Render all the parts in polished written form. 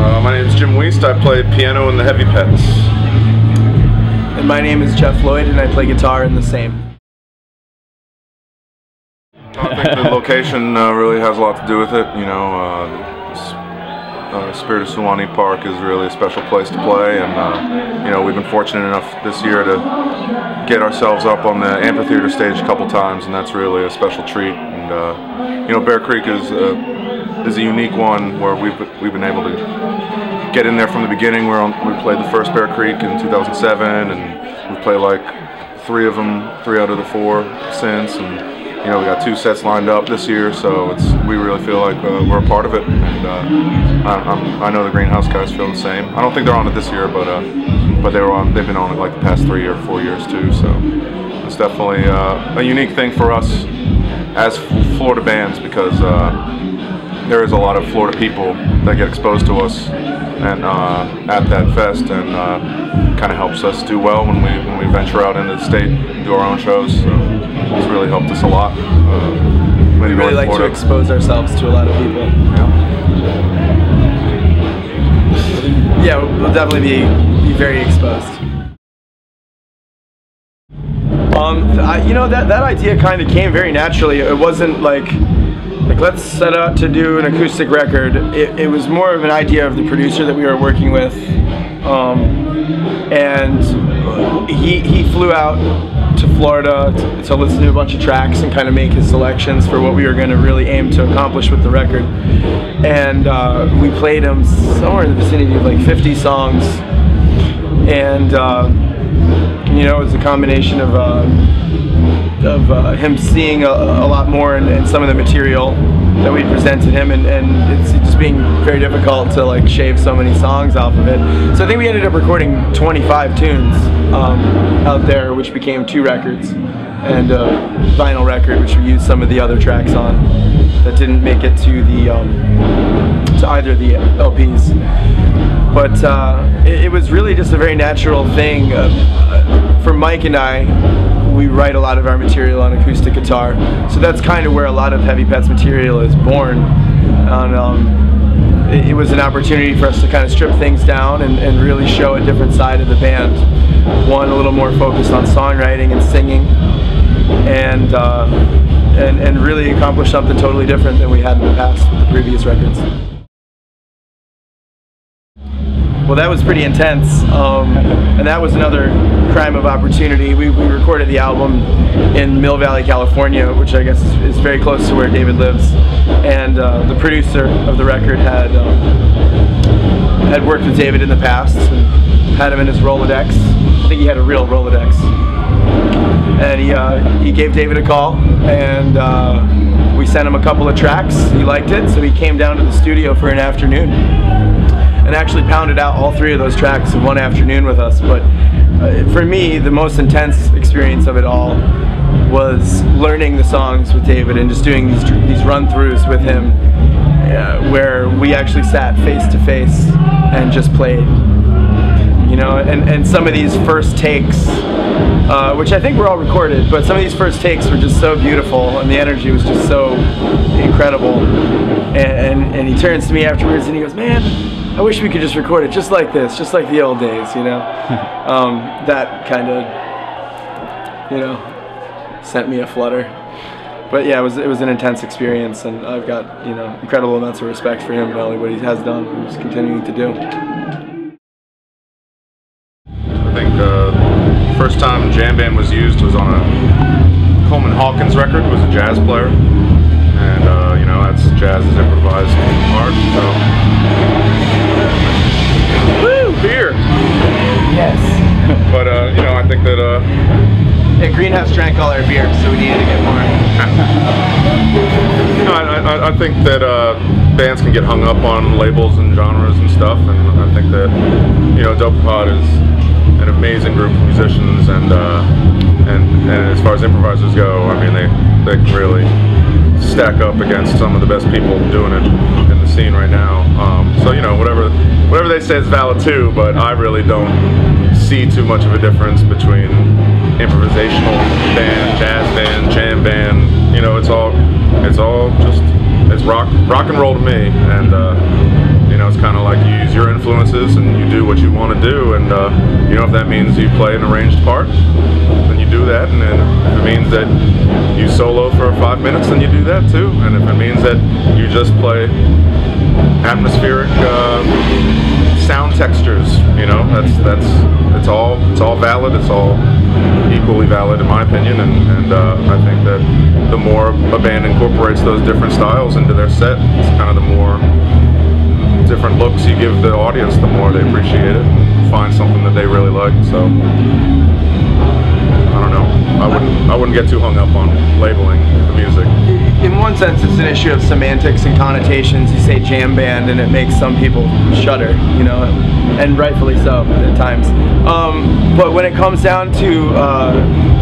My name is Jim Wuest. I play piano in the Heavy Pets. And my name is Lloyd, and I play guitar in the same. I think the location really has a lot to do with it. You know, Spirit of Suwannee Park is really a special place to play, and you know, we've been fortunate enough this year to get ourselves up on the amphitheater stage a couple times, and that's really a special treat. And you know, Bear Creek is a unique one where we've been able to get in there from the beginning. We played the first Bear Creek in 2007, and we played like three out of the four since. And you know, we got 2 sets lined up this year, so we really feel like we're a part of it. And I know the Greenhouse guys feel the same. I don't think they're on it this year, but they've been on it like the past 3 or 4 years too. So it's definitely a unique thing for us as Florida bands, because there is a lot of Florida people that get exposed to us and at that fest, and kind of helps us do well when we venture out into the state and do our own shows. So it's really helped us a lot. We really like to expose ourselves to a lot of people. Yeah, we'll definitely be very exposed. You know, that idea kind of came very naturally. It wasn't like let's set out to do an acoustic record. It was more of an idea of the producer that we were working with, and he flew out to Florida to listen to a bunch of tracks and kind of make his selections for what we were going to really aim to accomplish with the record. And we played him somewhere in the vicinity of like 50 songs, and you know, it was a combination of him seeing a lot more in some of the material that we presented him, and it's just being very difficult to like shave so many songs off of it. So I think we ended up recording 25 tunes out there, which became 2 records, and a vinyl record, which we used some of the other tracks on that didn't make it to the to either of the LPs. But it was really just a very natural thing. For Mike and I, we write a lot of our material on acoustic guitar, so that's kind of where a lot of Heavy Pets material is born. And it was an opportunity for us to kind of strip things down and really show a different side of the band. One a little more focused on songwriting and singing, and really accomplish something totally different than we had in the past with the previous records. Well, that was pretty intense, and that was another crime of opportunity. We recorded the album in Mill Valley, California, which I guess is very close to where David lives. And the producer of the record had worked with David in the past and had him in his Rolodex. I think he had a real Rolodex. And he gave David a call, and we sent him a couple of tracks. He liked it, so he came down to the studio for an afternoon and actually pounded out all 3 of those tracks in one afternoon with us. But for me, the most intense experience of it all was learning the songs with David and just doing these run-throughs with him, where we actually sat face to face and just played. You know, and some of these first takes, which I think were all recorded, but some of these first takes were just so beautiful, and the energy was just so incredible. And he turns to me afterwards and he goes, "Man, I wish we could just record it just like this, just like the old days," you know. That kind of, you know, sent me a flutter. But yeah, it was an intense experience, and I've got, you know, incredible amounts of respect for him and all what he has done and is continuing to do. I think the first time jam band was used was on a Coleman Hawkins record, who was a jazz player, and you know, that's jazz is improvised art. So, woo, beer. Yes. But you know, I think that yeah, Greenhouse drank all our beer, so we needed to get more. You know, I think that bands can get hung up on labels and genres and stuff, and I think that, you know, Dope Pod is an amazing group of musicians, and as far as improvisers go, I mean, they can really stack up against some of the best people doing it in the scene right now. So, you know, whatever they say is valid too, but I really don't see too much of a difference between improvisational band, jazz band, jam band. You know, it's all just rock and roll to me, and you know. know, it's kind of like you use your influences and you do what you want to do, and you know, if that means you play an arranged part, then you do that, and then if it means that you solo for 5 minutes, then you do that too, and if it means that you just play atmospheric sound textures, you know, it's all valid, it's all equally valid in my opinion, and I think that the more a band incorporates those different styles into their set, it's kind of the more different looks you give the audience, the more they appreciate it and find something that they really like. So I don't know, I wouldn't get too hung up on labeling the music. In one sense, it's an issue of semantics and connotations. You say jam band and it makes some people shudder, you know, and rightfully so at times. But when it comes down to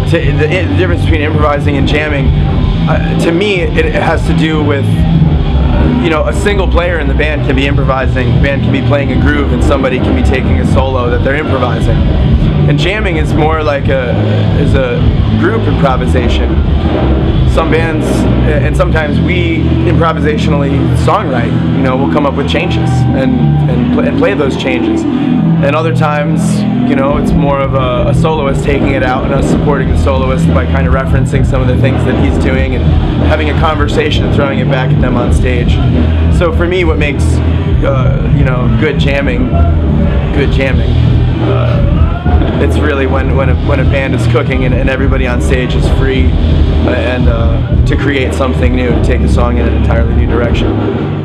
the difference between improvising and jamming, to me it has to do with, you know, a single player in the band can be improvising, the band can be playing a groove, and somebody can be taking a solo that they're improvising. And jamming is more like a group improvisation. Some bands, and sometimes we improvisationally songwrite, you know, we'll come up with changes and play those changes. And other times, you know, it's more of a soloist taking it out and us supporting the soloist by kind of referencing some of the things that he's doing and having a conversation and throwing it back at them on stage. So for me, what makes, you know, good jamming, it's really when a band is cooking and everybody on stage is free and to create something new, to take the song in an entirely new direction.